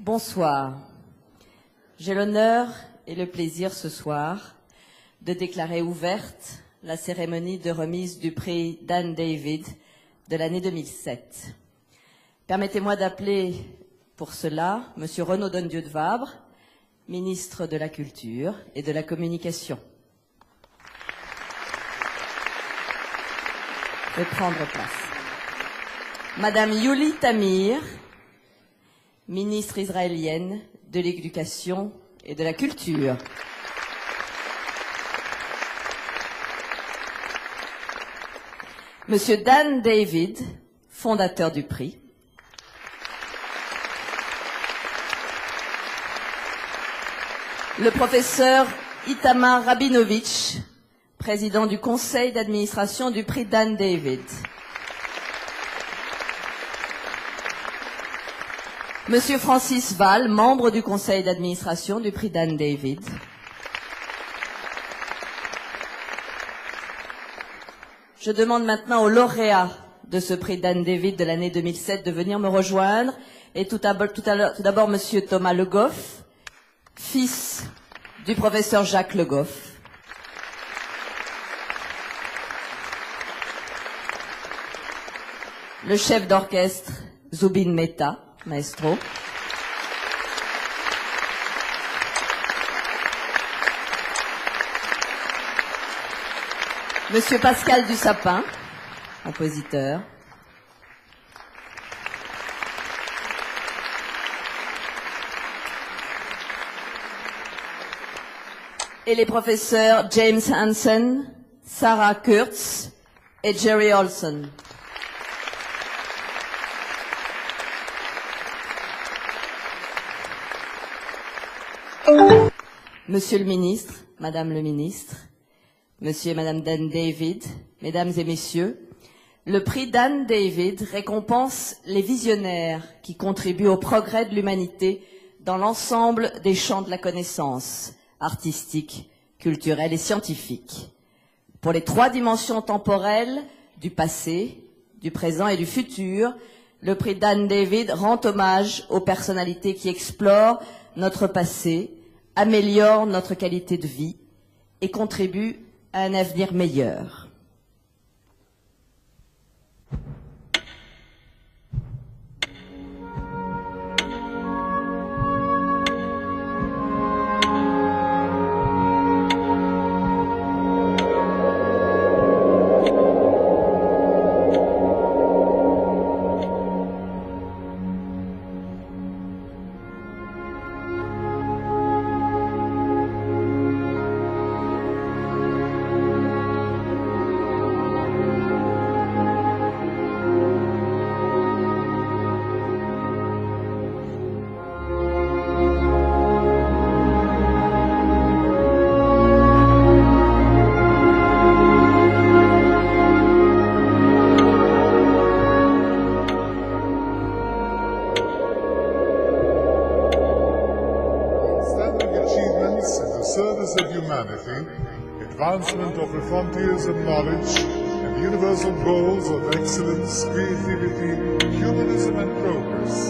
Bonsoir. J'ai l'honneur et le plaisir ce soir de déclarer ouverte la cérémonie de remise du prix Dan David de l'année 2007. Permettez-moi d'appeler pour cela M. Renaud Dondieu de Vabre, ministre de la Culture et de la Communication. Je vais prendre place. Madame Yuli Tamir, ministre israélienne de l'Éducation et de la Culture. Monsieur Dan David, fondateur du prix. Le professeur Itamar Rabinovitch, président du conseil d'administration du prix Dan David. Monsieur Francis Val, membre du conseil d'administration du prix Dan David. Je demande maintenant aux lauréats de ce prix Dan David de l'année 2007 de venir me rejoindre. Et tout d'abord, Monsieur Thomas Le Goff, fils du professeur Jacques Le Goff. Le chef d'orchestre Zubin Mehta, maestro. Monsieur Pascal Dussapin, compositeur. Et les professeurs James Hansen, Sarah Kurtz et Jerry Olson. Monsieur le ministre, Madame le ministre, Monsieur et Madame Dan David, Mesdames et Messieurs, le prix Dan David récompense les visionnaires qui contribuent au progrès de l'humanité dans l'ensemble des champs de la connaissance artistique, culturelle et scientifique. Pour les 3 dimensions temporelles du passé, du présent et du futur, le prix Dan David rend hommage aux personnalités qui explorent notre passé, améliorent notre qualité de vie et contribuent à un avenir meilleur. Advancement of the frontiers of knowledge and the universal goals of excellence, creativity, humanism and progress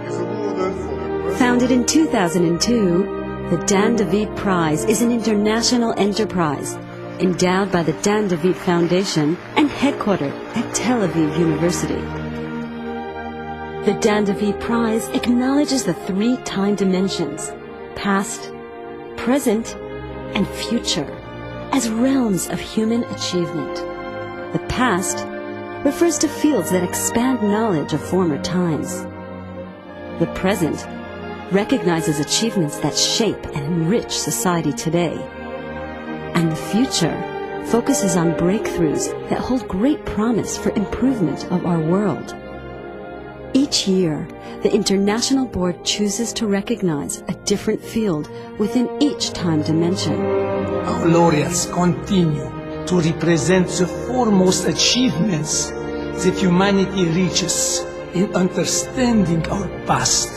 is awarded for the... Founded in 2002, the Dan David Prize is an international enterprise endowed by the Dan David Foundation and headquartered at Tel Aviv University. The Dan David Prize acknowledges the 3 time dimensions, past, present, and future, as realms of human achievement. The past refers to fields that expand knowledge of former times. The present recognizes achievements that shape and enrich society today. And the future focuses on breakthroughs that hold great promise for improvement of our world. Each year, the International Board chooses to recognize a different field within each time dimension. Our laureates continue to represent the foremost achievements that humanity reaches in understanding our past,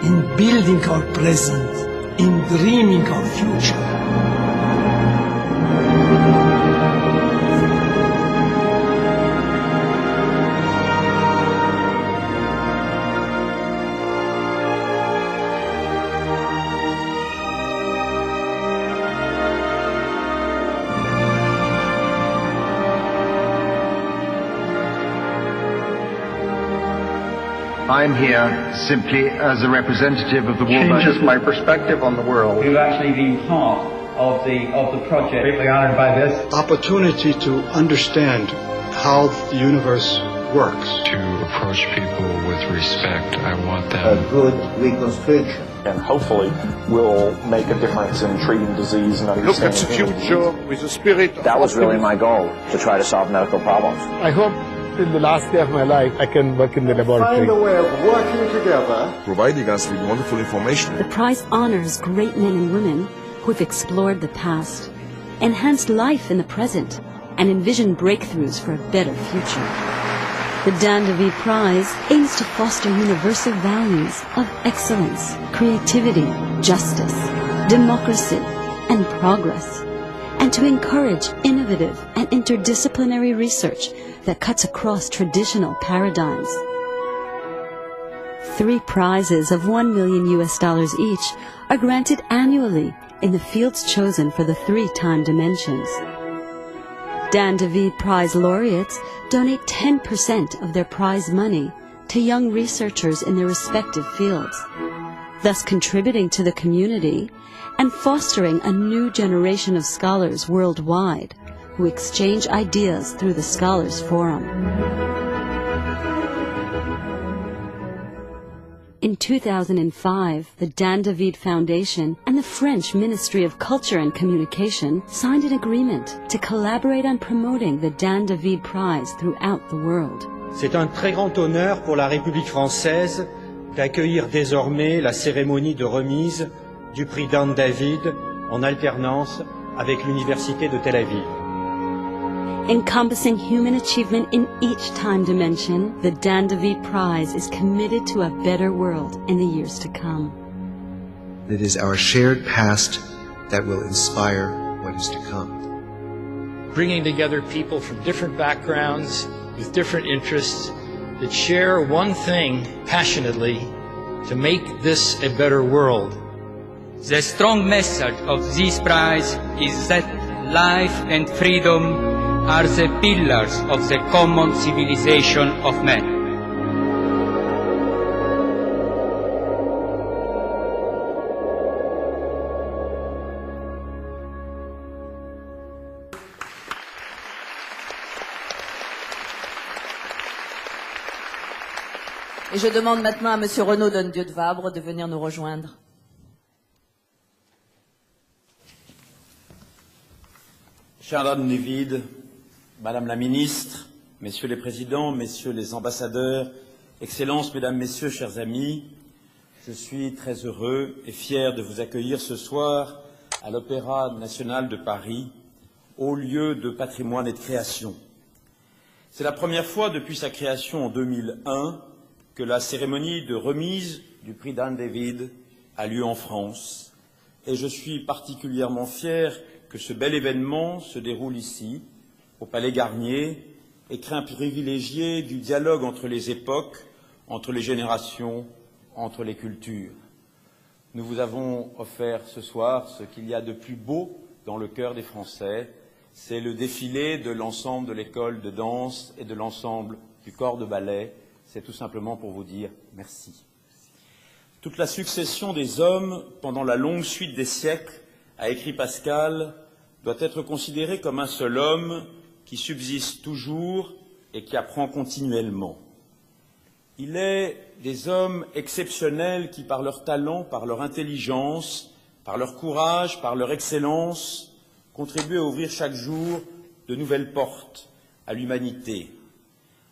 in building our present, in dreaming our future. I'm here simply as a representative of the world. Changes my perspective on the world. We've actually been part of the project. Greatly honored by this opportunity to understand how the universe works. To approach people with respect, I want them. A good reconstruction. And hopefully will make a difference in treating disease and understanding. Look at the future with a spirit. That was really my goal, to try to solve medical problems. I hope till the last day of my life I can work in the laboratory. Find a way of working together, providing us with wonderful information. The prize honors great men and women who have explored the past, enhanced life in the present, and envisioned breakthroughs for a better future. The Dan DeVito Prize aims to foster universal values of excellence, creativity, justice, democracy, and progress, and to encourage innovative and interdisciplinary research that cuts across traditional paradigms. 3 prizes of $1 million each are granted annually in the fields chosen for the 3 time dimensions. Dan DeVito Prize laureates donate 10% of their prize money to young researchers in their respective fields, thus contributing to the community and fostering a new generation of scholars worldwide who exchange ideas through the Scholars Forum. In 2005, the Dan DeVito Foundation and the French Ministry of Culture and Communication signed an agreement to collaborate on promoting the Dan DeVito Prize throughout the world. C'est un très grand honneur pour la République française d'accueillir désormais la cérémonie de remise du prix Dan David en alternance avec l'Université de Tel Aviv. Encompassing human achievement in each time dimension, the Dan DeVito Prize is committed to a better world in the years to come. It is our shared past that will inspire what is to come. Bringing together people from different backgrounds, with different interests, that share one thing passionately, to make this a better world. The strong message of this prize is that life and freedom are the pillars of the common civilization of men. Et je demande maintenant à Monsieur Renaud Donnedieu de Vabre de venir nous rejoindre. Cher Dan David, Madame la Ministre, Messieurs les Présidents, Messieurs les Ambassadeurs, Excellences, Mesdames, Messieurs, chers amis, je suis très heureux et fier de vous accueillir ce soir à l'Opéra national de Paris, haut lieu de patrimoine et de création. C'est la première fois depuis sa création en 2001 que la cérémonie de remise du prix Dan David a lieu en France, et je suis particulièrement fier que ce bel événement se déroule ici, au Palais Garnier, écrin privilégié du dialogue entre les époques, entre les générations, entre les cultures. Nous vous avons offert ce soir ce qu'il y a de plus beau dans le cœur des Français, c'est le défilé de l'ensemble de l'école de danse et de l'ensemble du corps de ballet. C'est tout simplement pour vous dire merci. Toute la succession des hommes pendant la longue suite des siècles, a écrit Pascal, doit être considérée comme un seul homme qui subsiste toujours et qui apprend continuellement. Il est des hommes exceptionnels qui, par leur talent, par leur intelligence, par leur courage, par leur excellence, contribuent à ouvrir chaque jour de nouvelles portes à l'humanité,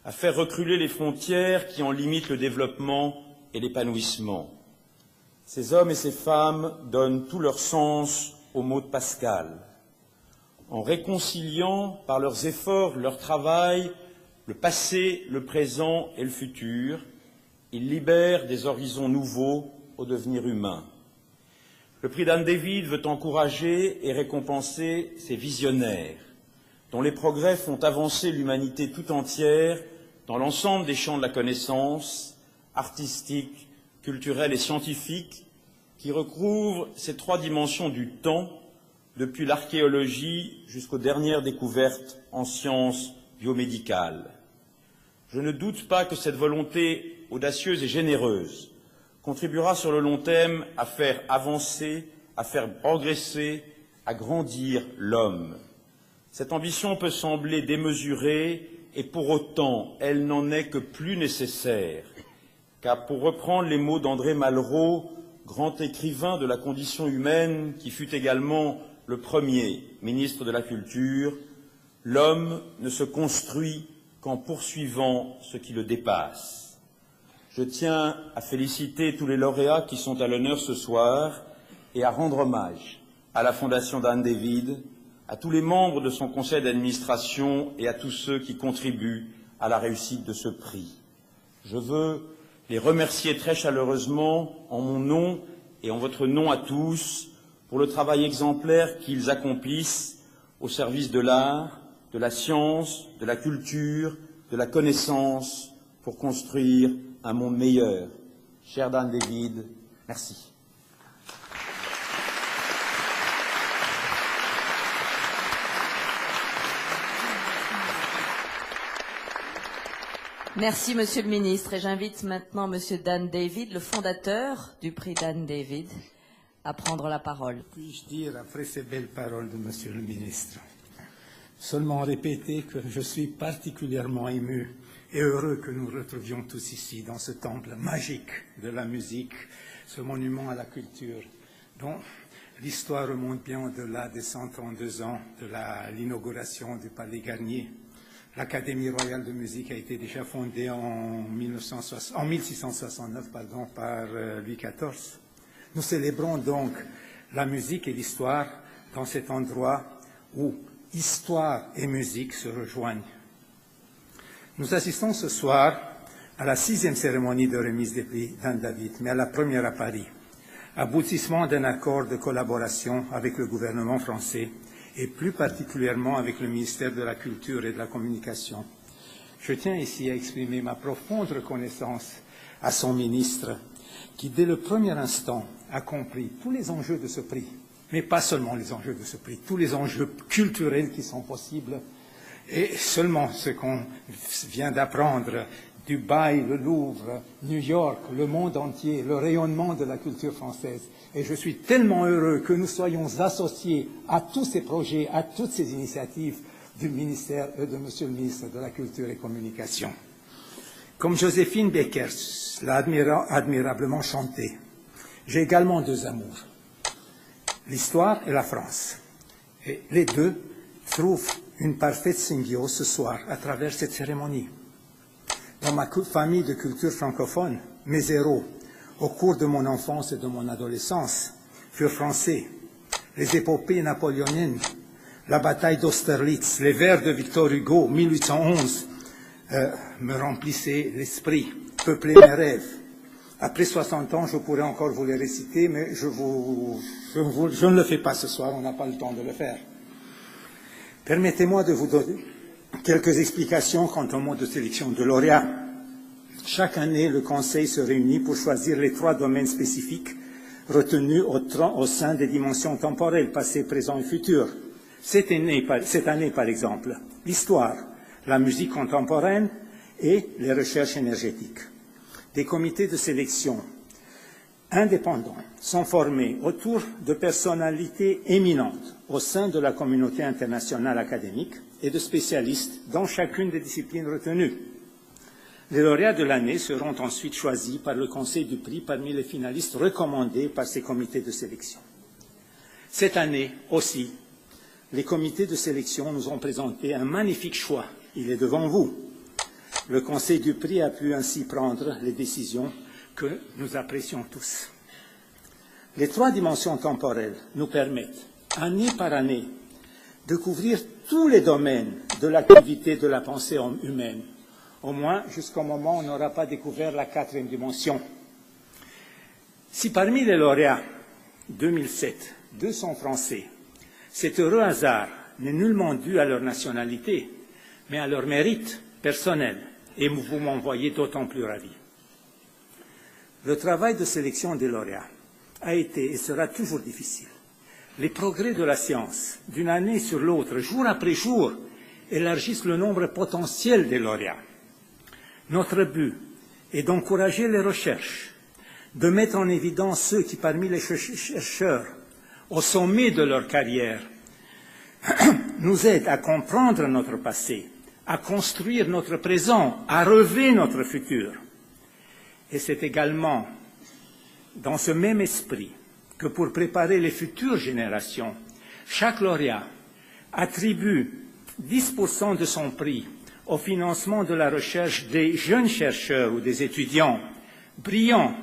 à faire reculer les frontières qui en limitent le développement et l'épanouissement. Ces hommes et ces femmes donnent tout leur sens aux mots de Pascal, en réconciliant par leurs efforts, leur travail, le passé, le présent et le futur. Ils libèrent des horizons nouveaux au devenir humain. Le prix Dan David veut encourager et récompenser ces visionnaires, dont les progrès font avancer l'humanité tout entière dans l'ensemble des champs de la connaissance, artistique, culturelle et scientifique, qui recouvrent ces 3 dimensions du temps, depuis l'archéologie jusqu'aux dernières découvertes en sciences biomédicales. Je ne doute pas que cette volonté audacieuse et généreuse, contribuera sur le long terme à faire avancer, à faire progresser, à grandir l'homme. Cette ambition peut sembler démesurée et pour autant, elle n'en est que plus nécessaire, car pour reprendre les mots d'André Malraux, grand écrivain de la condition humaine, qui fut également le premier ministre de la Culture, l'homme ne se construit qu'en poursuivant ce qui le dépasse. Je tiens à féliciter tous les lauréats qui sont à l'honneur ce soir et à rendre hommage à la Fondation Dan David, à tous les membres de son conseil d'administration et à tous ceux qui contribuent à la réussite de ce prix. Je veux les remercier très chaleureusement en mon nom et en votre nom à tous pour le travail exemplaire qu'ils accomplissent au service de l'art, de la science, de la culture, de la connaissance pour construire un monde meilleur. Cher Dan David, merci. Merci, Monsieur le Ministre. Et j'invite maintenant Monsieur Dan David, le fondateur du prix Dan David, à prendre la parole. Puis-je dire, après ces belles paroles de Monsieur le Ministre, seulement répéter que je suis particulièrement ému et heureux que nous retrouvions tous ici, dans ce temple magique de la musique, ce monument à la culture, dont l'histoire remonte bien au-delà des 132 ans de l'inauguration du Palais Garnier. L'Académie royale de musique a été déjà fondée en 1669 par Louis XIV. Nous célébrons donc la musique et l'histoire dans cet endroit où histoire et musique se rejoignent. Nous assistons ce soir à la 6e cérémonie de remise des prix Dan David, mais à la première à Paris, aboutissement d'un accord de collaboration avec le gouvernement français et plus particulièrement avec le ministère de la Culture et de la Communication. Je tiens ici à exprimer ma profonde reconnaissance à son ministre, qui dès le premier instant a compris tous les enjeux de ce prix, mais pas seulement les enjeux de ce prix, tous les enjeux culturels qui sont possibles, et seulement ce qu'on vient d'apprendre, Dubaï, le Louvre, New York, le monde entier, le rayonnement de la culture française. Et je suis tellement heureux que nous soyons associés à tous ces projets, à toutes ces initiatives du ministère et de Monsieur le ministre de la Culture et Communication. Comme Joséphine Baker l'a admirablement chanté, j'ai également deux amours, l'histoire et la France. Et les deux trouvent une parfaite symbiose ce soir à travers cette cérémonie. Dans ma famille de culture francophone, mes héros, au cours de mon enfance et de mon adolescence, furent français. Les épopées napoléoniennes, la bataille d'Austerlitz, les vers de Victor Hugo, 1811, me remplissaient l'esprit, peuplaient mes rêves. Après 60 ans, je pourrais encore vous les réciter, mais je ne le fais pas ce soir, on n'a pas le temps de le faire. Permettez-moi de vous donner quelques explications quant au mode de sélection de lauréats. Chaque année, le Conseil se réunit pour choisir les 3 domaines spécifiques retenus au sein des dimensions temporelles, passé, présent et futur. Cette année, par exemple, l'histoire, la musique contemporaine et les recherches énergétiques. Des comités de sélection indépendants sont formés autour de personnalités éminentes au sein de la communauté internationale académique et de spécialistes dans chacune des disciplines retenues. Les lauréats de l'année seront ensuite choisis par le Conseil du prix parmi les finalistes recommandés par ces comités de sélection. Cette année aussi, les comités de sélection nous ont présenté un magnifique choix. Il est devant vous. Le Conseil du prix a pu ainsi prendre les décisions que nous apprécions tous. Les 3 dimensions temporelles nous permettent, année par année, de couvrir tous les domaines de l'activité de la pensée humaine, au moins jusqu'au moment où on n'aura pas découvert la 4e dimension. Si parmi les lauréats 2007, 2 sont français, cet heureux hasard n'est nullement dû à leur nationalité, mais à leur mérite personnel, et vous m'en voyez d'autant plus ravi. Le travail de sélection des lauréats a été et sera toujours difficile. Les progrès de la science, d'une année sur l'autre, jour après jour, élargissent le nombre potentiel des lauréats. Notre but et d'encourager les recherches, de mettre en évidence ceux qui, parmi les chercheurs, au sommet de leur carrière, nous aident à comprendre notre passé, à construire notre présent, à rêver notre futur. Et c'est également dans ce même esprit que pour préparer les futures générations, chaque lauréat attribue 10% de son prix au financement de la recherche des jeunes chercheurs ou des étudiants brillants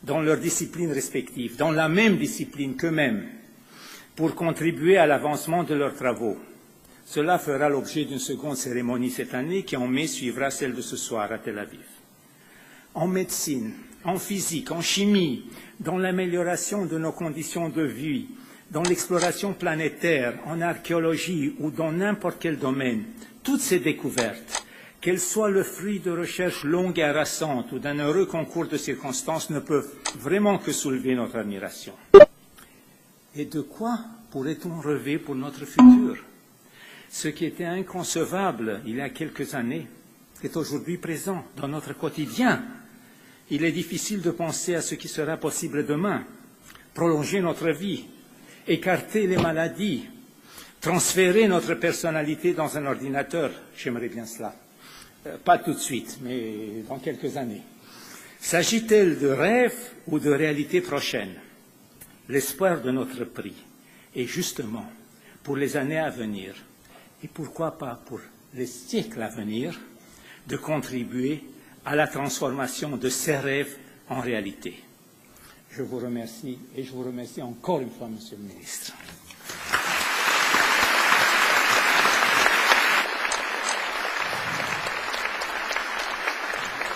dans leurs disciplines respectives, dans la même discipline qu'eux-mêmes, pour contribuer à l'avancement de leurs travaux. Cela fera l'objet d'une seconde cérémonie cette année qui en mai suivra celle de ce soir à Tel Aviv. En médecine, en physique, en chimie, dans l'amélioration de nos conditions de vie, dans l'exploration planétaire, en archéologie ou dans n'importe quel domaine, toutes ces découvertes, qu'elles soient le fruit de recherches longues et harassantes ou d'un heureux concours de circonstances, ne peuvent vraiment que soulever notre admiration. Et de quoi pourrait-on rêver pour notre futur? Ce qui était inconcevable il y a quelques années est aujourd'hui présent dans notre quotidien. Il est difficile de penser à ce qui sera possible demain. Prolonger notre vie, écarter les maladies, transférer notre personnalité dans un ordinateur. J'aimerais bien cela. Pas tout de suite, mais dans quelques années. S'agit-il de rêve ou de réalité prochaine? L'espoir de notre prix est justement pour les années à venir, et pourquoi pas pour les siècles à venir, de contribuer à la transformation de ces rêves en réalité. Je vous remercie et je vous remercie encore une fois, Monsieur le Ministre.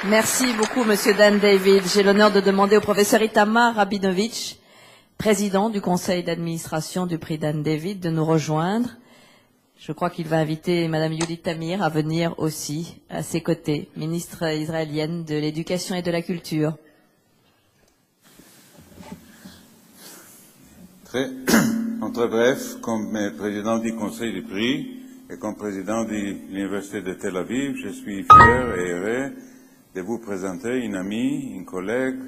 Merci beaucoup, Monsieur Dan David. J'ai l'honneur de demander au professeur Itamar Rabinovitch, président du conseil d'administration du prix Dan David, de nous rejoindre. Je crois qu'il va inviter Madame Yuli Tamir à venir aussi à ses côtés, ministre israélienne de l'Éducation et de la Culture. En très bref, comme président du Conseil du prix et comme président de l'Université de Tel Aviv, je suis fier et heureux de vous présenter une amie, une collègue,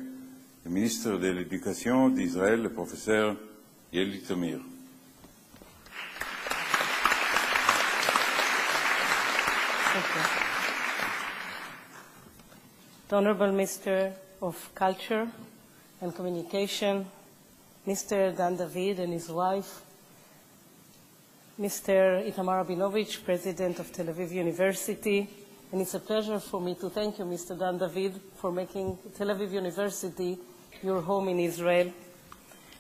le ministre de l'Éducation d'Israël, le professeur Yuli Tamir. The Honorable Minister of Culture and Communication, Mr. Dan David and his wife, Mr. Itamar Rabinovitch, President of Tel Aviv University, and it's a pleasure for me to thank you, Mr. Dan David, for making Tel Aviv University your home in Israel.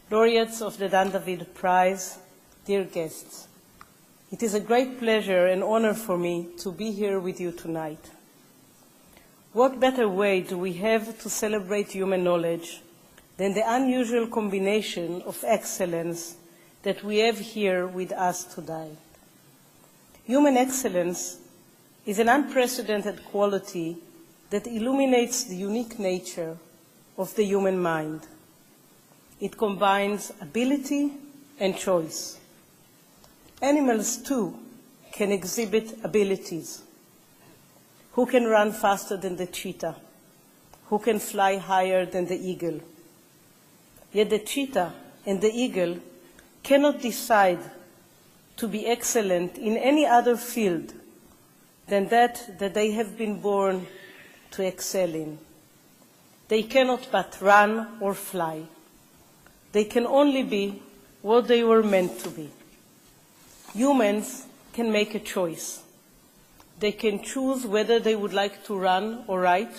Laureates of the Dan David Prize, dear guests, it is a great pleasure and honor for me to be here with you tonight. What better way do we have to celebrate human knowledge than the unusual combination of excellence that we have here with us today? Human excellence is an unprecedented quality that illuminates the unique nature of the human mind. It combines ability and choice. Animals, too, can exhibit abilities. Who can run faster than the cheetah? Who can fly higher than the eagle? Yet the cheetah and the eagle cannot decide to be excellent in any other field than that they have been born to excel in. They cannot but run or fly. They can only be what they were meant to be. Humans can make a choice. They can choose whether they would like to run or write,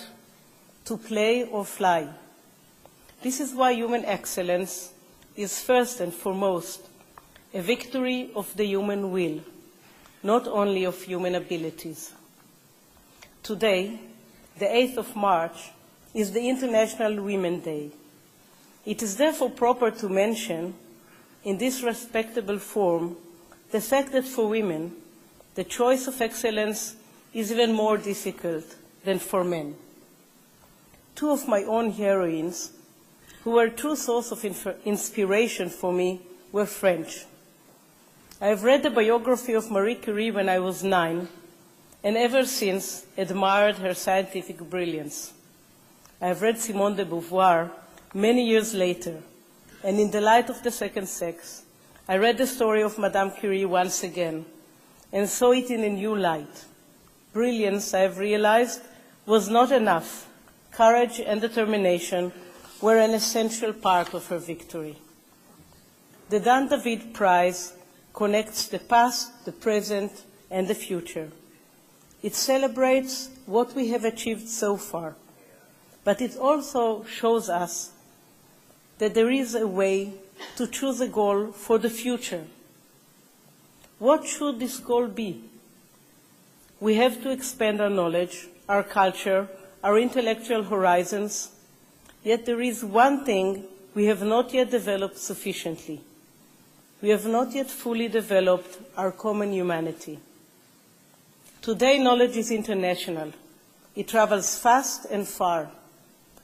to play or fly. This is why human excellence is first and foremost a victory of the human will, not only of human abilities. Today, the 8th of March, is the International Women's Day. It is therefore proper to mention, in this respectable forum, the fact that for women, the choice of excellence is even more difficult than for men. Two of my own heroines, who were a true source of inspiration for me, were French. I have read the biography of Marie Curie when I was 9, and ever since admired her scientific brilliance. I have read Simone de Beauvoir many years later, and in the light of the second sex, I read the story of Madame Curie once again, and saw it in a new light. Brilliance, I have realized, was not enough. Courage and determination were an essential part of her victory. The Dan David Prize connects the past, the present, and the future. It celebrates what we have achieved so far, but it also shows us that there is a way to choose a goal for the future. What should this goal be? We have to expand our knowledge, our culture, our intellectual horizons, yet there is one thing we have not yet developed sufficiently. We have not yet fully developed our common humanity. Today, knowledge is international. It travels fast and far.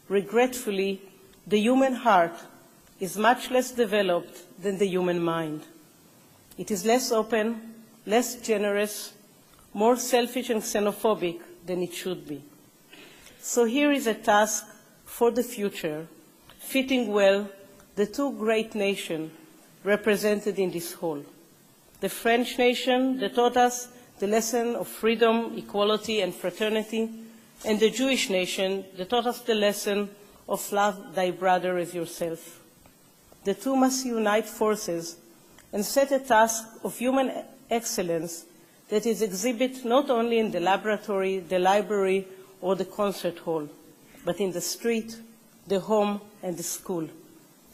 Regretfully, the human heart is much less developed than the human mind. It is less open, less generous, more selfish and xenophobic than it should be. So here is a task for the future, fitting well the two great nations represented in this hall. The French nation that taught us the lesson of freedom, equality, and fraternity, and the Jewish nation that taught us the lesson of love thy brother as yourself. The two must unite forces and set a task of human excellence that is exhibited not only in the laboratory, the library, or the concert hall, but in the street, the home, and the school,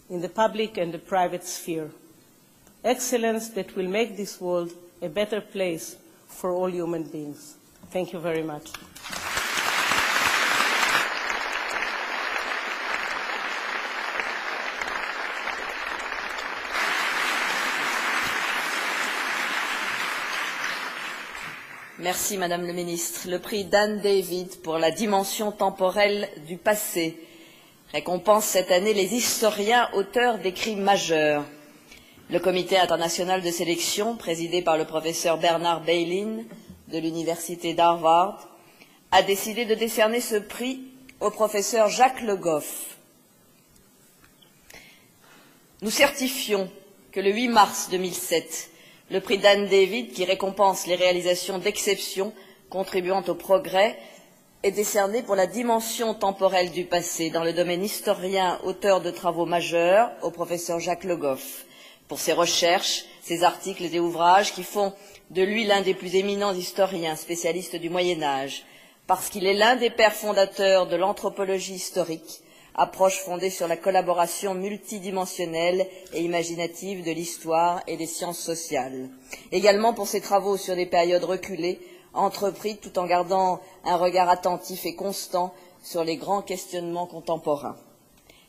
in the public and the private sphere. Excellence that will make this world a better place for all human beings. Thank you very much. Merci, Madame le Ministre. Le prix Dan David pour la dimension temporelle du passé récompense cette année les historiens auteurs d'écrits majeurs. Le Comité international de sélection, présidé par le professeur Bernard Beilin de l'Université d'Harvard, a décidé de décerner ce prix au professeur Jacques Le Goff. Nous certifions que le 8 mars 2007, le prix Dan David, qui récompense les réalisations d'exception contribuant au progrès, est décerné pour la dimension temporelle du passé dans le domaine historien, auteur de travaux majeurs, au professeur Jacques Le Goff, pour ses recherches, ses articles et ouvrages qui font de lui l'un des plus éminents historiens spécialistes du Moyen-Âge, parce qu'il est l'un des pères fondateurs de l'anthropologie historique, approche fondée sur la collaboration multidimensionnelle et imaginative de l'histoire et des sciences sociales. Également pour ses travaux sur des périodes reculées, entrepris tout en gardant un regard attentif et constant sur les grands questionnements contemporains.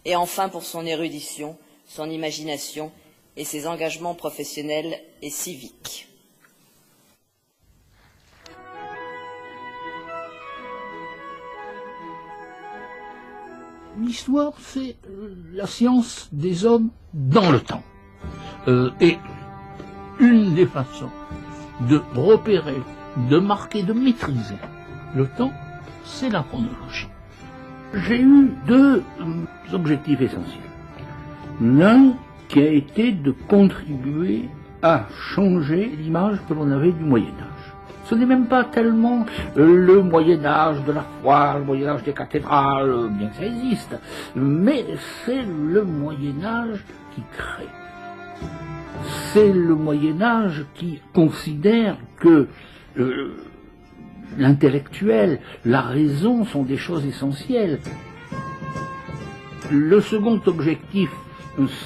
Et enfin pour son érudition, son imagination et ses engagements professionnels et civiques. L'histoire, c'est la science des hommes dans le temps. Et une des façons de repérer, de marquer, de maîtriser le temps, c'est la chronologie. J'ai eu deux objectifs essentiels. L'un qui a été de contribuer à changer l'image que l'on avait du Moyen-Âge. Ce n'est même pas tellement le Moyen-Âge de la foi, le Moyen-Âge des cathédrales, bien que ça existe, mais c'est le Moyen-Âge qui crée. C'est le Moyen-Âge qui considère que l'intellectuel, la raison sont des choses essentielles. Le second objectif,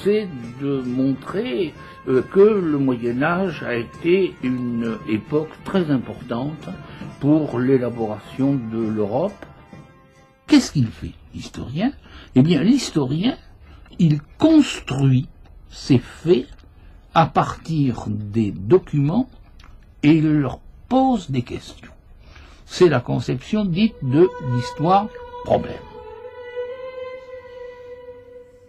c'est de montrer que le Moyen-Âge a été une époque très importante pour l'élaboration de l'Europe. Qu'est-ce qu'il fait, l'historien? Eh bien, l'historien, il construit ses faits à partir des documents et il leur pose des questions. C'est la conception dite de l'histoire-problème.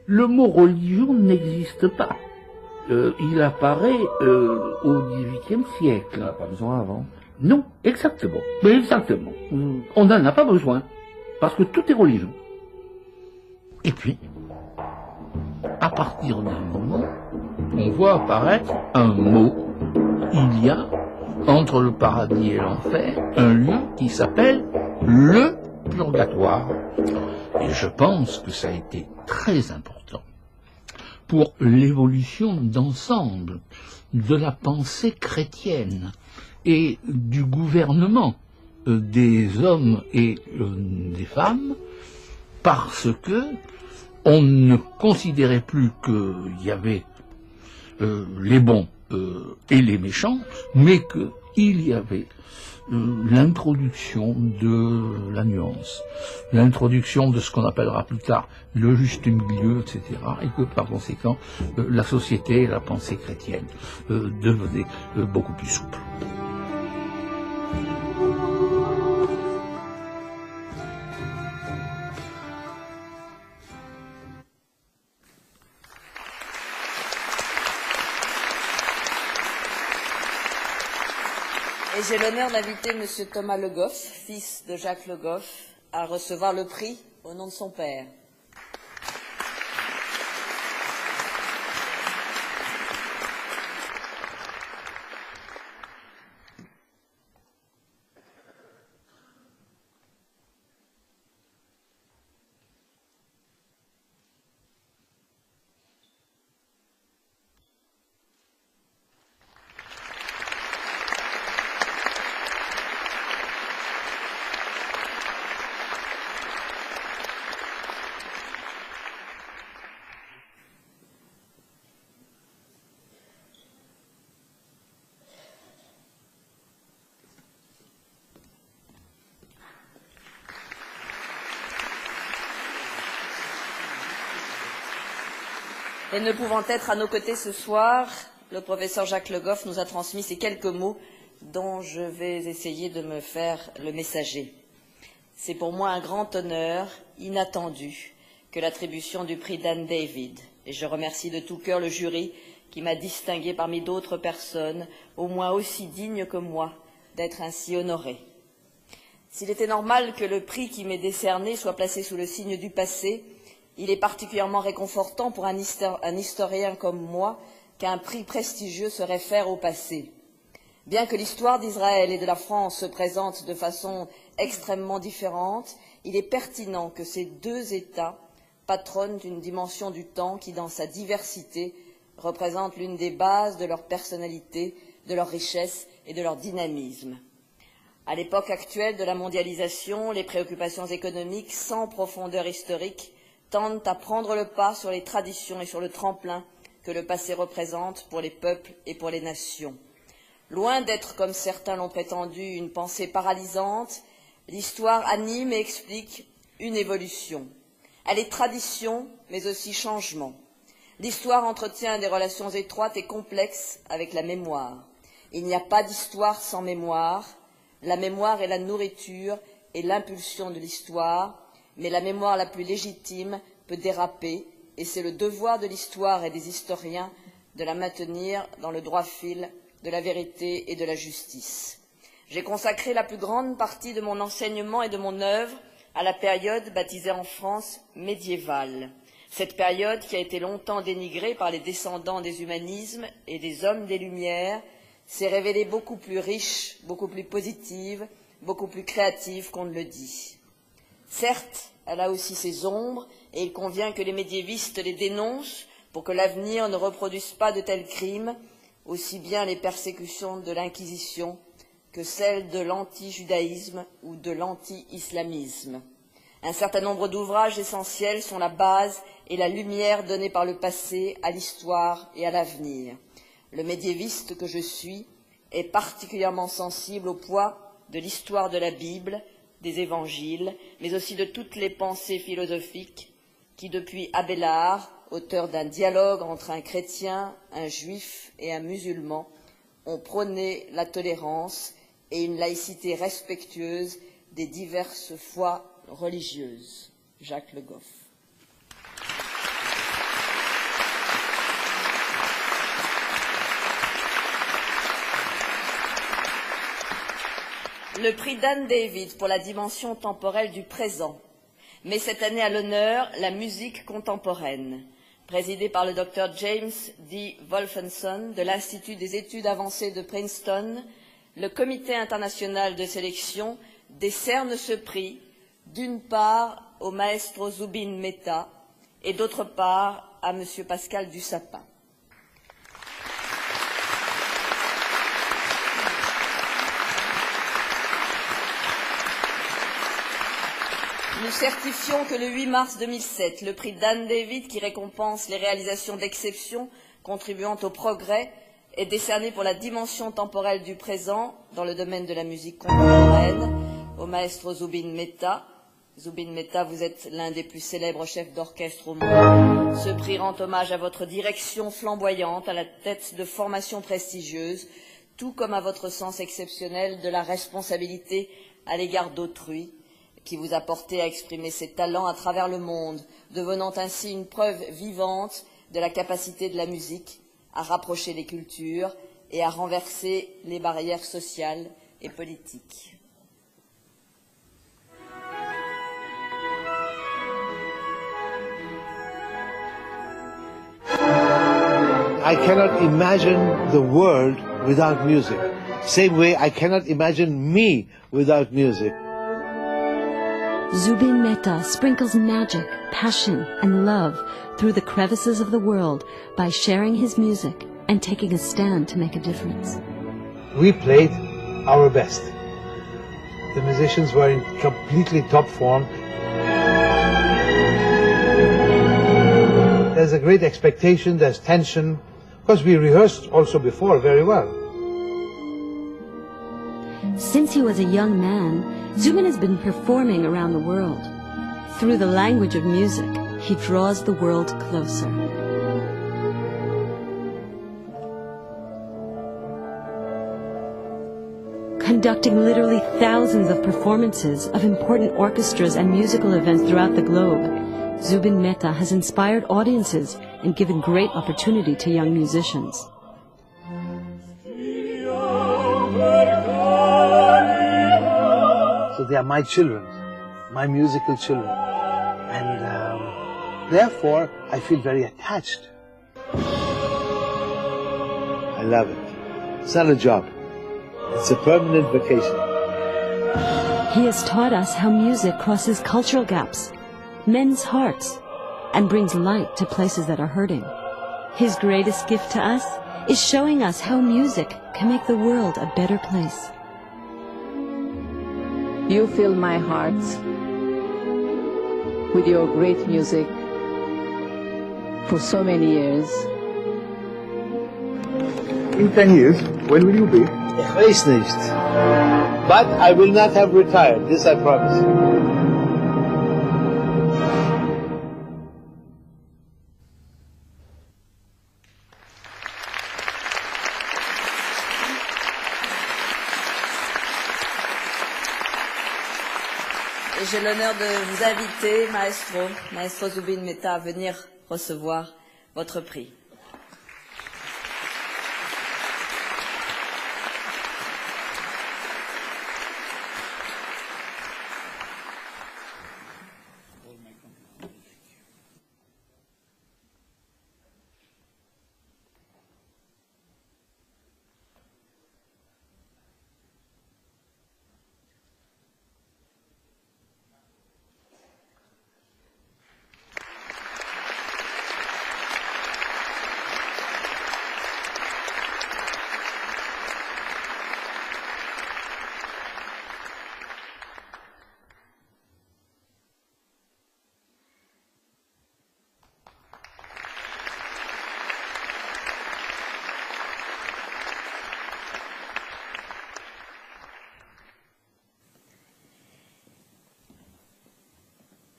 Le mot religion n'existe pas. Il apparaît au XVIIIe siècle. On n'a pas besoin avant. Non, exactement. Mais exactement. On n'en a pas besoin. Parce que tout est religion. Et puis, à partir d'un moment, on voit apparaître un mot. Il y a, entre le paradis et l'enfer, un lieu qui s'appelle le purgatoire. Et je pense que ça a été très important pour l'évolution d'ensemble de la pensée chrétienne et du gouvernement des hommes et des femmes, parce que on ne considérait plus qu'il y avait les bons et les méchants, mais qu'il y avait l'introduction de la nuance, l'introduction de ce qu'on appellera plus tard le juste milieu, etc. Et que par conséquent, la société et la pensée chrétienne devenaient beaucoup plus souples. Et j'ai l'honneur d'inviter M. Thomas Le Goff, fils de Jacques Le Goff, à recevoir le prix au nom de son père. Et ne pouvant être à nos côtés ce soir, le professeur Jacques Le Goff nous a transmis ces quelques mots dont je vais essayer de me faire le messager. C'est pour moi un grand honneur, inattendu, que l'attribution du prix Dan David. Et je remercie de tout cœur le jury qui m'a distingué parmi d'autres personnes, au moins aussi dignes que moi, d'être ainsi honorée. S'il était normal que le prix qui m'est décerné soit placé sous le signe du passé, il est particulièrement réconfortant pour un historien comme moi qu'un prix prestigieux se réfère au passé. Bien que l'histoire d'Israël et de la France se présente de façon extrêmement différente, il est pertinent que ces deux États patronnent une dimension du temps qui, dans sa diversité, représente l'une des bases de leur personnalité, de leur richesse et de leur dynamisme. À l'époque actuelle de la mondialisation, les préoccupations économiques sans profondeur historique tendent à prendre le pas sur les traditions et sur le tremplin que le passé représente pour les peuples et pour les nations. Loin d'être, comme certains l'ont prétendu, une pensée paralysante, l'histoire anime et explique une évolution. Elle est tradition, mais aussi changement. L'histoire entretient des relations étroites et complexes avec la mémoire. Il n'y a pas d'histoire sans mémoire. La mémoire est la nourriture et l'impulsion de l'histoire, mais la mémoire la plus légitime peut déraper, et c'est le devoir de l'histoire et des historiens de la maintenir dans le droit fil de la vérité et de la justice. J'ai consacré la plus grande partie de mon enseignement et de mon œuvre à la période baptisée en France médiévale. Cette période qui a été longtemps dénigrée par les descendants des humanismes et des hommes des Lumières s'est révélée beaucoup plus riche, beaucoup plus positive, beaucoup plus créative qu'on ne le dit. Certes, elle a aussi ses ombres, et il convient que les médiévistes les dénoncent pour que l'avenir ne reproduise pas de tels crimes, aussi bien les persécutions de l'Inquisition que celles de l'anti-judaïsme ou de l'anti-islamisme. Un certain nombre d'ouvrages essentiels sont la base et la lumière donnée par le passé à l'histoire et à l'avenir. Le médiéviste que je suis est particulièrement sensible au poids de l'histoire de la Bible, des évangiles, mais aussi de toutes les pensées philosophiques qui, depuis Abélard, auteur d'un dialogue entre un chrétien, un juif et un musulman, ont prôné la tolérance et une laïcité respectueuse des diverses foi religieuses. Jacques Le Goff. Le prix Dan David pour la dimension temporelle du présent met cette année à l'honneur la musique contemporaine. Présidé par le Dr James D. Wolfenson de l'Institut des études avancées de Princeton, le Comité international de sélection décerne ce prix, d'une part au maestro Zubin Mehta et d'autre part à M. Pascal Dussapin. Nous certifions que le 8 mars 2007, le prix Dan David, qui récompense les réalisations d'exception contribuant au progrès, est décerné pour la dimension temporelle du présent dans le domaine de la musique contemporaine au maestro Zubin Mehta. Zubin Mehta, vous êtes l'un des plus célèbres chefs d'orchestre au monde. Ce prix rend hommage à votre direction flamboyante, à la tête de formations prestigieuses, tout comme à votre sens exceptionnel de la responsabilité à l'égard d'autrui, qui vous a porté à exprimer ses talents à travers le monde, devenant ainsi une preuve vivante de la capacité de la musique à rapprocher les cultures et à renverser les barrières sociales et politiques. I cannot imagine the world without music. Same way I cannot imagine me without music. Zubin Mehta sprinkles magic, passion, and love through the crevices of the world by sharing his music and taking a stand to make a difference. We played our best. The musicians were in completely top form. There's a great expectation, there's tension, because we rehearsed also before very well. Since he was a young man, Zubin has been performing around the world. Through the language of music, he draws the world closer. Conducting literally thousands of performances of important orchestras and musical events throughout the globe, Zubin Mehta has inspired audiences and given great opportunity to young musicians. So they are my children, my musical children. And therefore, I feel very attached. I love it. It's not a job. It's a permanent vacation. He has taught us how music crosses cultural gaps, men's hearts, and brings light to places that are hurting. His greatest gift to us is showing us how music can make the world a better place. You fill my heart with your great music for so many years. In 10 years, when will you be? Ich weiß nicht. But I will not have retired, this I promise you. Et j'ai l'honneur de vous inviter, Maestro Zubin Mehta, à venir recevoir votre prix.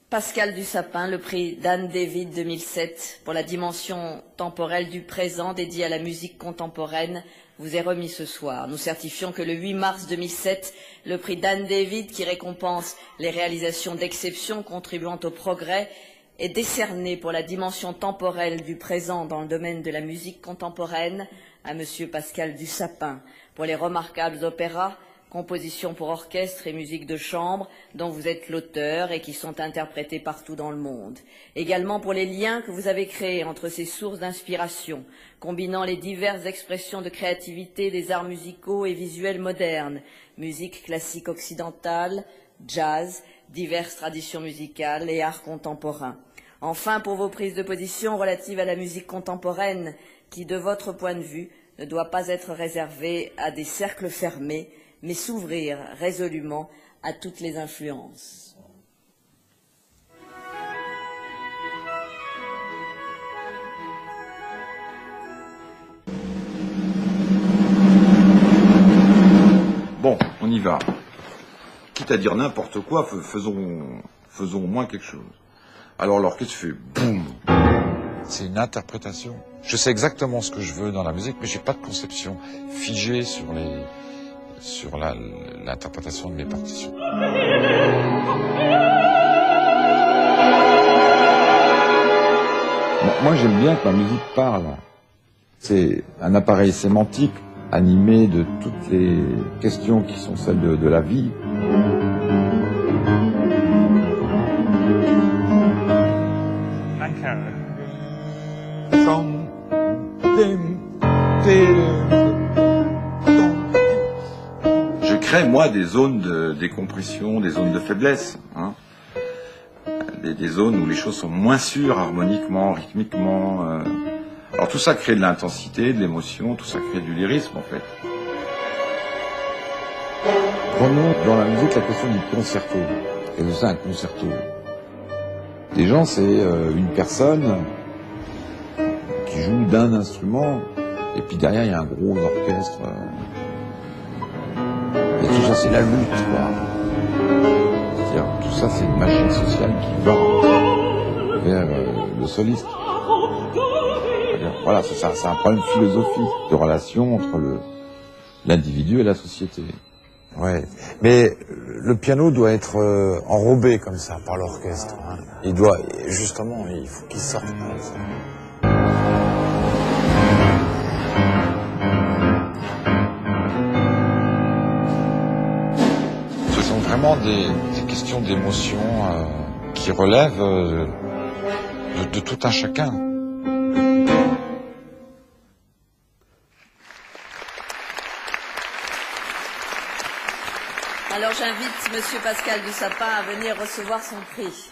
Pascal Dussapin, le prix Dan David 2007 pour la dimension temporelle du présent dédié à la musique contemporaine vous est remis ce soir. Nous certifions que le 8 mars 2007, le prix Dan David, qui récompense les réalisations d'exception contribuant au progrès, est décerné pour la dimension temporelle du présent dans le domaine de la musique contemporaine à M. Pascal Dussapin pour les remarquables opéras compositions pour orchestre et musique de chambre dont vous êtes l'auteur et qui sont interprétées partout dans le monde. Également pour les liens que vous avez créés entre ces sources d'inspiration, combinant les diverses expressions de créativité des arts musicaux et visuels modernes, musique classique occidentale, jazz, diverses traditions musicales et arts contemporains. Enfin, pour vos prises de position relatives à la musique contemporaine, qui, de votre point de vue, ne doit pas être réservée à des cercles fermés, mais s'ouvrir résolument à toutes les influences. Bon, on y va. Quitte à dire n'importe quoi, faisons au moins quelque chose. Alors l'orchestre fait boum. C'est une interprétation. Je sais exactement ce que je veux dans la musique, mais j'ai pas de conception figée sur l'interprétation de mes partitions. Moi j'aime bien que ma musique parle. C'est un appareil sémantique animé de toutes les questions qui sont celles de la vie. Je crée, moi, des zones de décompression, des zones de faiblesse, hein. Des zones où les choses sont moins sûres, harmoniquement, rythmiquement. Alors tout ça crée de l'intensité, de l'émotion, tout ça crée du lyrisme, en fait. Prenons dans la musique la question du concerto. Qu'est-ce que c'est un concerto? Des gens, c'est une personne qui joue d'un instrument, et puis derrière, il y a un gros orchestre. Et tout ça, c'est la lutte, quoi. C'est-à-dire, tout ça, c'est une machine sociale qui va vers le soliste. Voilà, c'est un problème philosophique de relation entre l'individu et la société. Ouais, mais le piano doit être enrobé comme ça par l'orchestre. Hein. Il faut qu'il sorte comme ça. Ce sont vraiment des questions d'émotion qui relèvent de tout un chacun. Alors j'invite Monsieur Pascal Dussapin à venir recevoir son prix.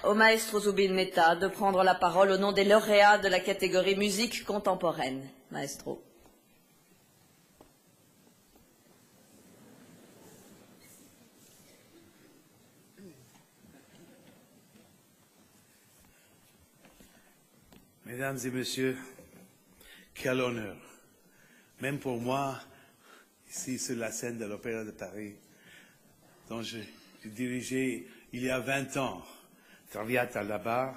Au maestro Zubin Mehta de prendre la parole au nom des lauréats de la catégorie musique contemporaine. Maestro. Mesdames et messieurs, quel honneur. Même pour moi, ici sur la scène de l'Opéra de Paris, dont j'ai dirigé il y a 20 ans, Traviata là-bas,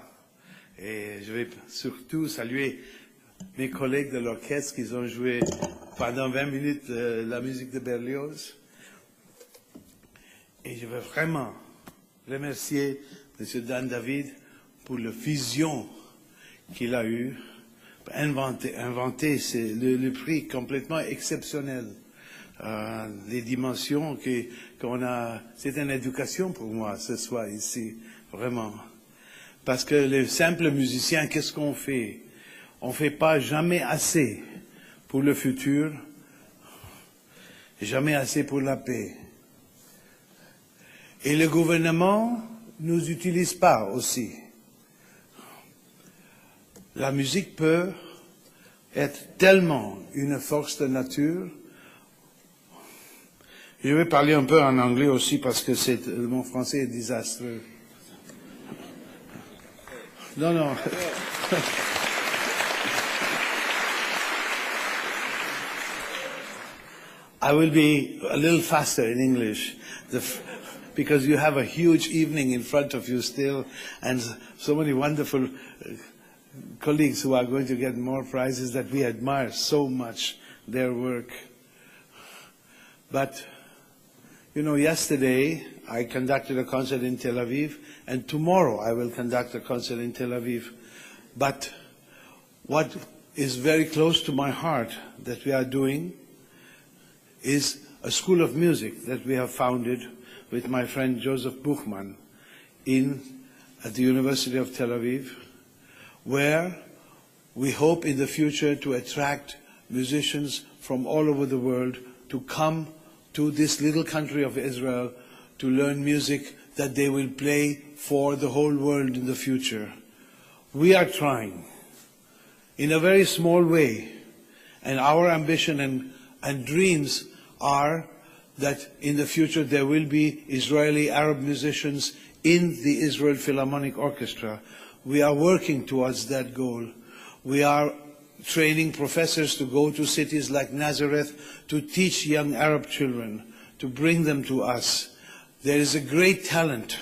et je vais surtout saluer mes collègues de l'orchestre qui ont joué pendant 20 minutes la musique de Berlioz. Et je veux vraiment remercier M. Dan David pour la vision qu'il a eue, inventer le prix complètement exceptionnel. Les dimensions qu'on a, c'est une éducation pour moi ce soir ici. Vraiment. Parce que les simples musiciens, qu'est-ce qu'on fait? On ne fait pas jamais assez pour le futur, jamais assez pour la paix. Et le gouvernement ne nous utilise pas aussi. La musique peut être tellement une force de nature. Je vais parler un peu en anglais aussi parce que mon français est désastreux. No, no. I will be a little faster in English because you have a huge evening in front of you still, and so many wonderful colleagues who are going to get more prizes that we admire so much their work. But, you know, yesterday I conducted a concert in Tel Aviv, and tomorrow I will conduct a concert in Tel Aviv. But what is very close to my heart that we are doing is a school of music that we have founded with my friend Joseph Buchmann at the University of Tel Aviv, where we hope in the future to attract musicians from all over the world to come to this little country of Israel to learn music that they will play for the whole world in the future. We are trying in a very small way, and our ambition and dreams are that in the future there will be Israeli Arab musicians in the Israel Philharmonic Orchestra. We are working towards that goal. We are training professors to go to cities like Nazareth to teach young Arab children, to bring them to us. There is a great talent.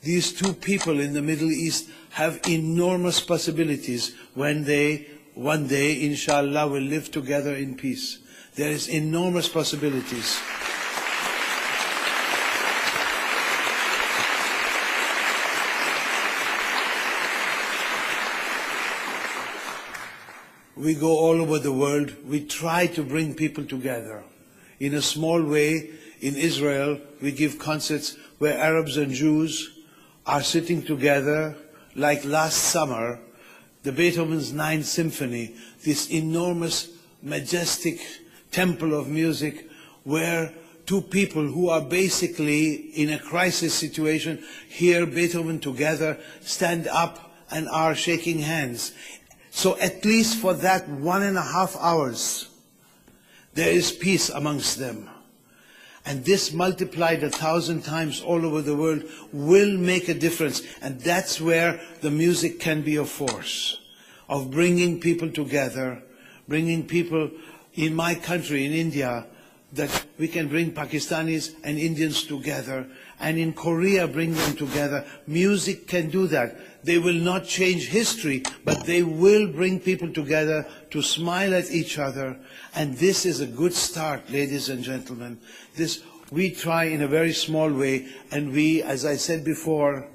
These two people in the Middle East have enormous possibilities when they, one day, inshallah, will live together in peace. There is enormous possibilities. We go all over the world. We try to bring people together. In a small way, in Israel, we give concerts where Arabs and Jews are sitting together, like last summer, the Beethoven's Ninth Symphony, this enormous, majestic temple of music where two people who are basically in a crisis situation hear Beethoven together, stand up and are shaking hands. So at least for that 1.5 hours, there is peace amongst them. And this multiplied 1,000 times all over the world will make a difference. And that's where the music can be a force of bringing people together, bringing people in my country, in India, that we can bring Pakistanis and Indians together, and in Korea bring them together. Music can do that. They will not change history, but they will bring people together to smile at each other. And this is a good start, ladies and gentlemen. This we try in a very small way, and we, as I said before,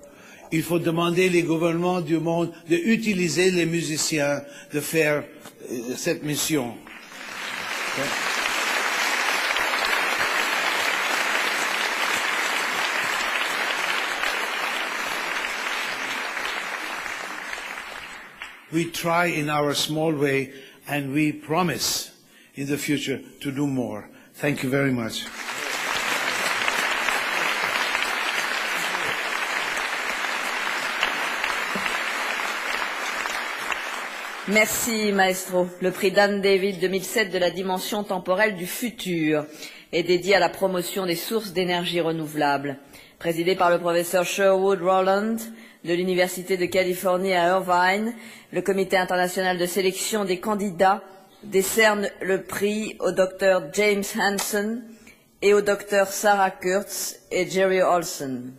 il faut demander les gouvernements du monde d'utiliser les musiciens de faire cette mission. We try in our small way, and we promise in the future to do more. Thank you very much. Merci, Maestro. Le prix Dan David 2007 de la dimension temporelle du futur est dédié à la promotion des sources d'énergie renouvelables. Présidé par le professeur Sherwood Rowland de l'Université de Californie à Irvine, le Comité international de sélection des candidats décerne le prix au Dr James Hansen et au Dr Sarah Kurtz et Jerry Olson.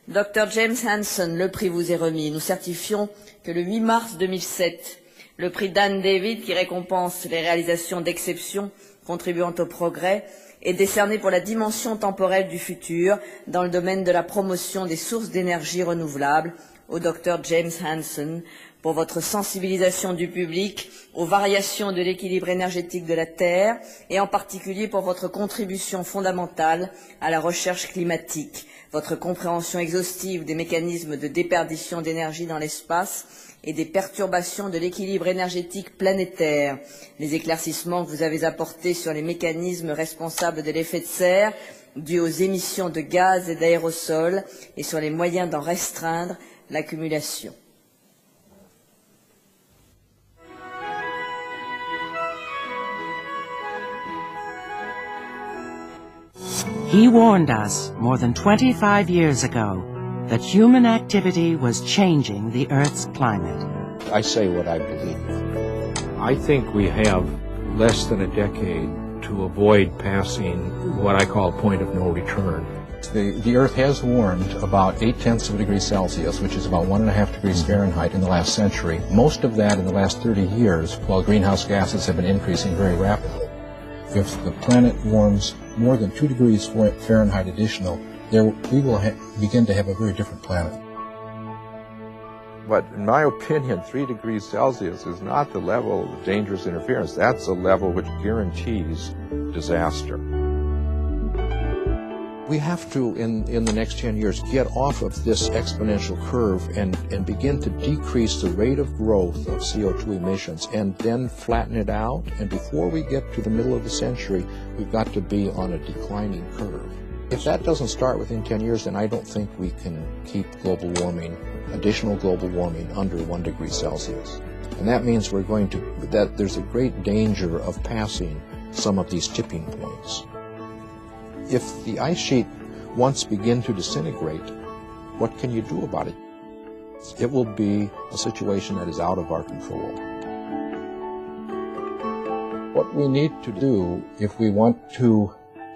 Dr James Hansen, le prix vous est remis. Nous certifions que le 8 mars 2007, le prix Dan David, qui récompense les réalisations d'exception contribuant au progrès, est décerné pour la dimension temporelle du futur dans le domaine de la promotion des sources d'énergie renouvelables au Dr James Hansen pour votre sensibilisation du public aux variations de l'équilibre énergétique de la Terre et en particulier pour votre contribution fondamentale à la recherche climatique, votre compréhension exhaustive des mécanismes de déperdition d'énergie dans l'espace et des perturbations de l'équilibre énergétique planétaire, les éclaircissements que vous avez apportés sur les mécanismes responsables de l'effet de serre dus aux émissions de gaz et d'aérosols et sur les moyens d'en restreindre l'accumulation. He warned us more than 25 years ago that human activity was changing the Earth's climate. I say what I believe. I think we have less than a decade to avoid passing what I call a point of no return. The Earth has warmed about 0.8 degrees Celsius, which is about 1.5 degrees Fahrenheit in the last century. Most of that in the last 30 years, while greenhouse gases have been increasing very rapidly. If the planet warms more than 2 degrees Fahrenheit additional, we will begin to have a very different planet. But in my opinion, 3 degrees Celsius is not the level of dangerous interference. That's a level which guarantees disaster. We have to, in the next 10 years, get off of this exponential curve and begin to decrease the rate of growth of CO2 emissions and then flatten it out. And before we get to the middle of the century, we've got to be on a declining curve. If that doesn't start within 10 years, then I don't think we can keep additional global warming under 1 degree Celsius. And that means that there's a great danger of passing some of these tipping points. If the ice sheet once begin to disintegrate, what can you do about it? It will be a situation that is out of our control. What we need to do if we want to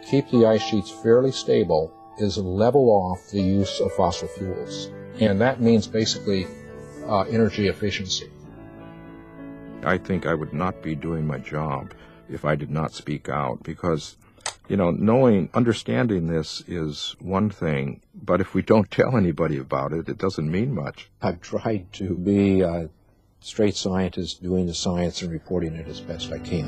keep the ice sheets fairly stable is level off the use of fossil fuels. And that means basically energy efficiency. I think I would not be doing my job if I did not speak out, because understanding this is one thing, but if we don't tell anybody about it, it doesn't mean much. I've tried to be a straight scientist doing the science and reporting it as best I can.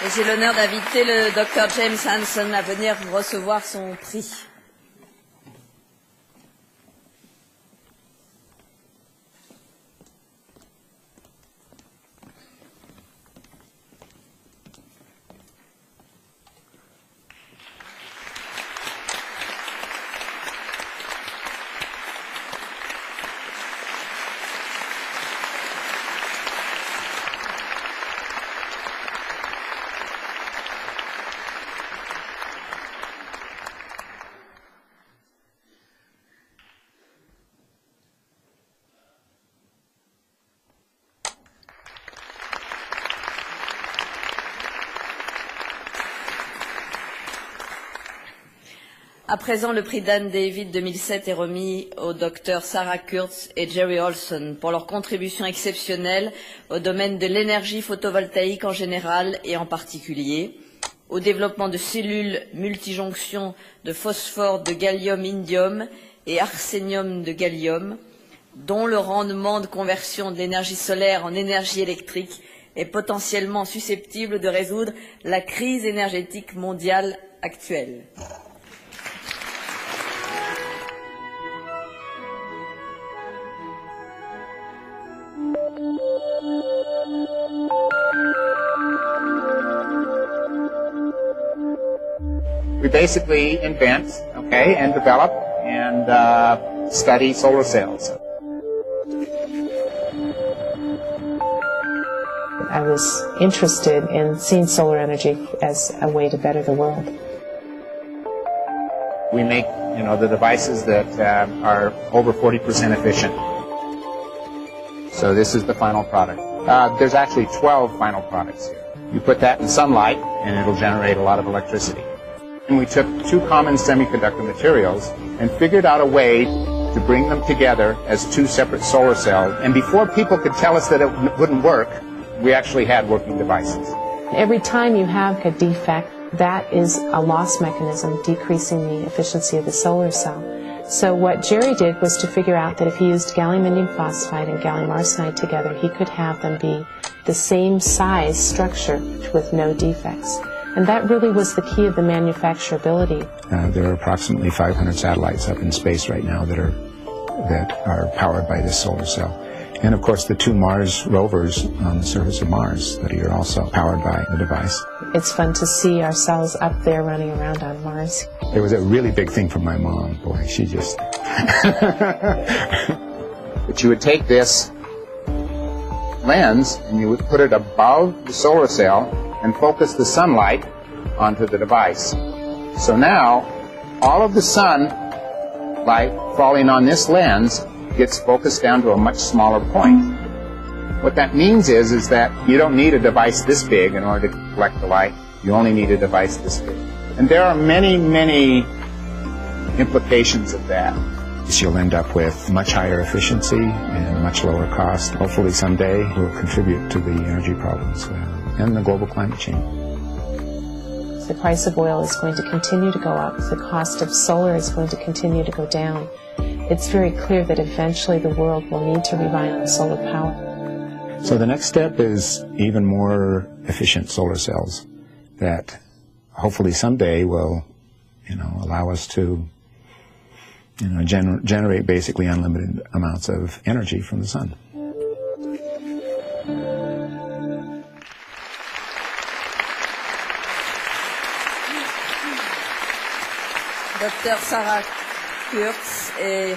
Et j'ai l'honneur d'inviter le Dr James Hansen à venir recevoir son prix. À présent, le prix Dan David 2007 est remis aux docteurs Sarah Kurtz et Jerry Olson pour leur contribution exceptionnelle au domaine de l'énergie photovoltaïque en général et en particulier, au développement de cellules multijonctions de phosphore de gallium-indium et arsénium de gallium, dont le rendement de conversion de l'énergie solaire en énergie électrique est potentiellement susceptible de résoudre la crise énergétique mondiale actuelle. We basically invent, and develop and study solar cells. I was interested in seeing solar energy as a way to better the world. We make, the devices that are over 40% efficient. So this is the final product. There's actually 12 final products here. You put that in sunlight and it'll generate a lot of electricity. And we took two common semiconductor materials and figured out a way to bring them together as two separate solar cells. And before people could tell us that it wouldn't work, we actually had working devices. Every time you have a defect, that is a loss mechanism decreasing the efficiency of the solar cell. So what Jerry did was to figure out that if he used gallium indium phosphide and gallium arsenide together, he could have them be the same size structure with no defects. And that really was the key of the manufacturability. There are approximately 500 satellites up in space right now that are powered by this solar cell. And of course the two Mars rovers on the surface of Mars that are also powered by the device. It's fun to see our cells up there running around on Mars. It was a really big thing for my mom. Boy, she just... But you would take this lens and you would put it above the solar cell and focus the sunlight onto the device. So now, all of the sunlight falling on this lens gets focused down to a much smaller point. What that means is that you don't need a device this big in order to collect the light. You only need a device this big. And there are many, many implications of that. You'll end up with much higher efficiency and much lower cost. Hopefully someday will contribute to the energy problems and the global climate change. The price of oil is going to continue to go up. The cost of solar is going to continue to go down. It's very clear that eventually the world will need to rely on solar power. So the next step is even more efficient solar cells that hopefully someday will, allow us to, generate basically unlimited amounts of energy from the sun. Dr Sarah Kurtz et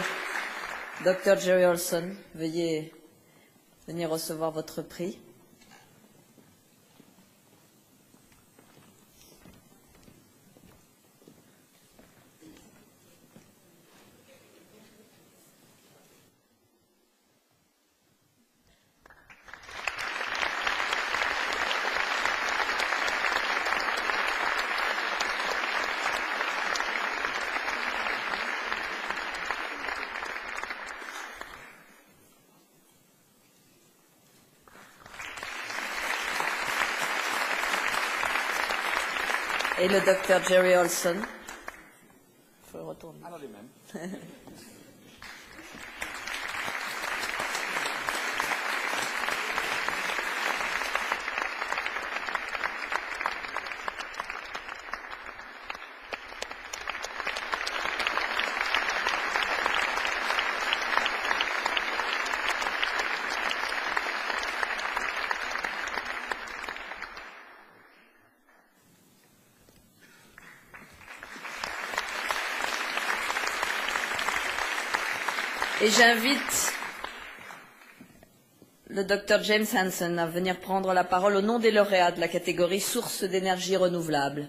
Dr Jerry Olson, veuillez venir recevoir votre prix. Et le docteur Jerry Olson. Il faut retourner. Alors les mêmes. Et j'invite le Dr James Hansen à venir prendre la parole au nom des lauréats de la catégorie sources d'énergie renouvelable.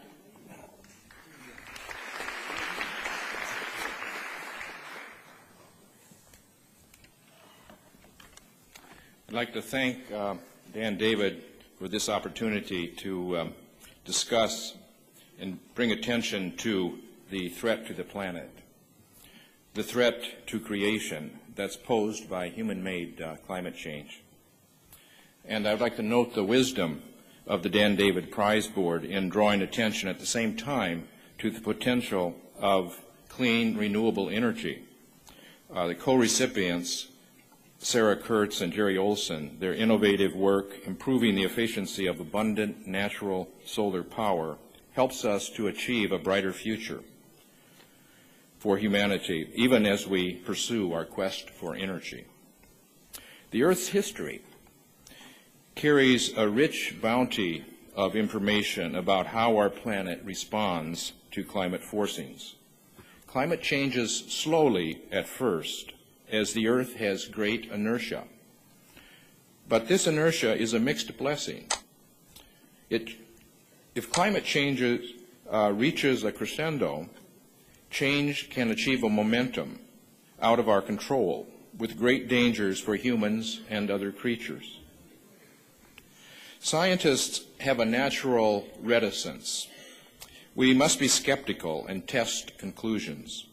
I'd like to thank Dan David for this opportunity to discuss and bring attention to the threat to the planet. The threat to creation that's posed by human-made climate change. And I'd like to note the wisdom of the Dan David Prize Board in drawing attention at the same time to the potential of clean, renewable energy. The co-recipients, Sarah Kurtz and Jerry Olson, their innovative work improving the efficiency of abundant natural solar power helps us to achieve a brighter future for humanity, even as we pursue our quest for energy. The Earth's history carries a rich bounty of information about how our planet responds to climate forcings. Climate changes slowly at first, as the Earth has great inertia. But this inertia is a mixed blessing. If climate change reaches a crescendo, change can achieve a momentum out of our control with great dangers for humans and other creatures. Scientists have a natural reticence. We must be skeptical and test conclusions.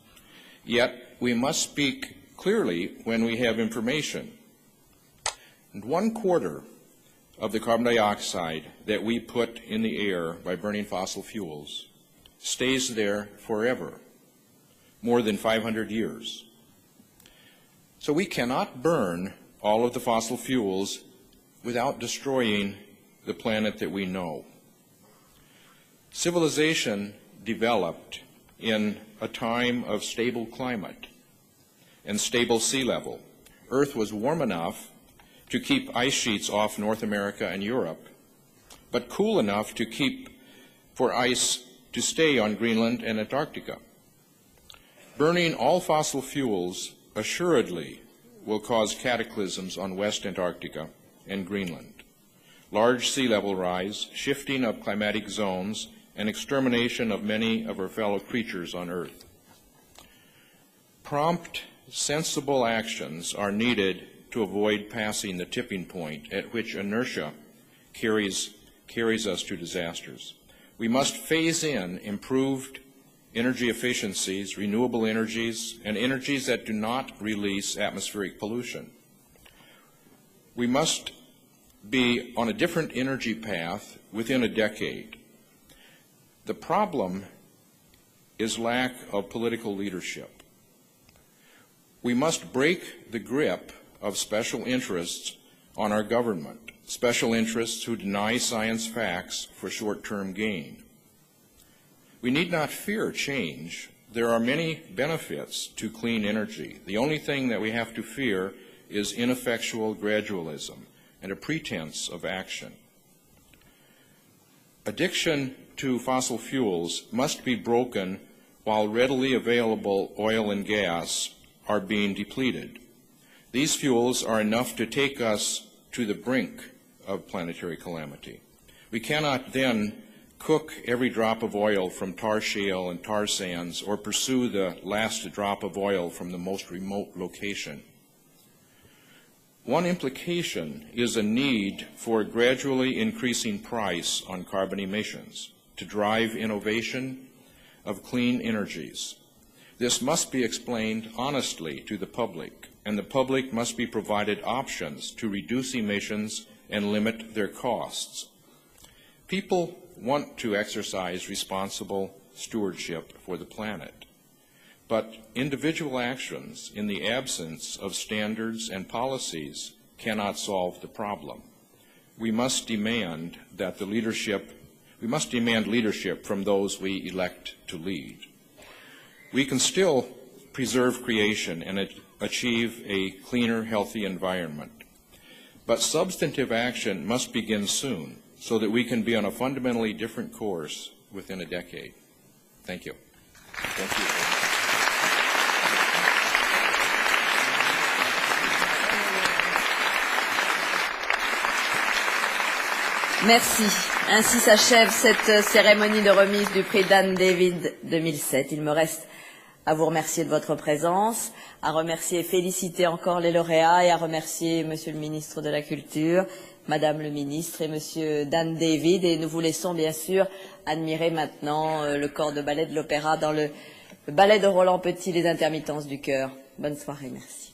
Yet we must speak clearly when we have information. And 1/4 of the carbon dioxide that we put in the air by burning fossil fuels stays there forever, more than 500 years. So we cannot burn all of the fossil fuels without destroying the planet that we know. Civilization developed in a time of stable climate and stable sea level. Earth was warm enough to keep ice sheets off North America and Europe, but cool enough to keep for ice to stay on Greenland and Antarctica. Burning all fossil fuels assuredly will cause cataclysms on West Antarctica and Greenland. Large sea level rise, shifting of climatic zones, and extermination of many of our fellow creatures on Earth. Prompt, sensible actions are needed to avoid passing the tipping point at which inertia carries us to disasters. We must phase in improved energy efficiencies, renewable energies, and energies that do not release atmospheric pollution. We must be on a different energy path within a decade. The problem is lack of political leadership. We must break the grip of special interests on our government, special interests who deny science facts for short-term gain. We need not fear change. There are many benefits to clean energy. The only thing that we have to fear is ineffectual gradualism and a pretense of action. Addiction to fossil fuels must be broken while readily available oil and gas are being depleted. These fuels are enough to take us to the brink of planetary calamity. We cannot then cook every drop of oil from tar shale and tar sands or pursue the last drop of oil from the most remote location. One implication is a need for a gradually increasing price on carbon emissions to drive innovation of clean energies. This must be explained honestly to the public, and the public must be provided options to reduce emissions and limit their costs. People want to exercise responsible stewardship for the planet, but individual actions in the absence of standards and policies cannot solve the problem. We must demand leadership from those we elect to lead. We can still preserve creation and achieve a cleaner, healthy environment. But substantive action must begin soon so that we can be on a fundamentally different course within a decade. Thank you. Thank you. Merci. Ainsi s'achève cette cérémonie de remise du prix Dan David 2007. Il me reste à vous remercier de votre présence, à remercier et féliciter encore les lauréats et à remercier Monsieur le ministre de la Culture, Madame le ministre et Monsieur Dan David. Et nous vous laissons bien sûr admirer maintenant le corps de ballet de l'opéra dans le ballet de Roland Petit, Les Intermittences du cœur. Bonne soirée, merci.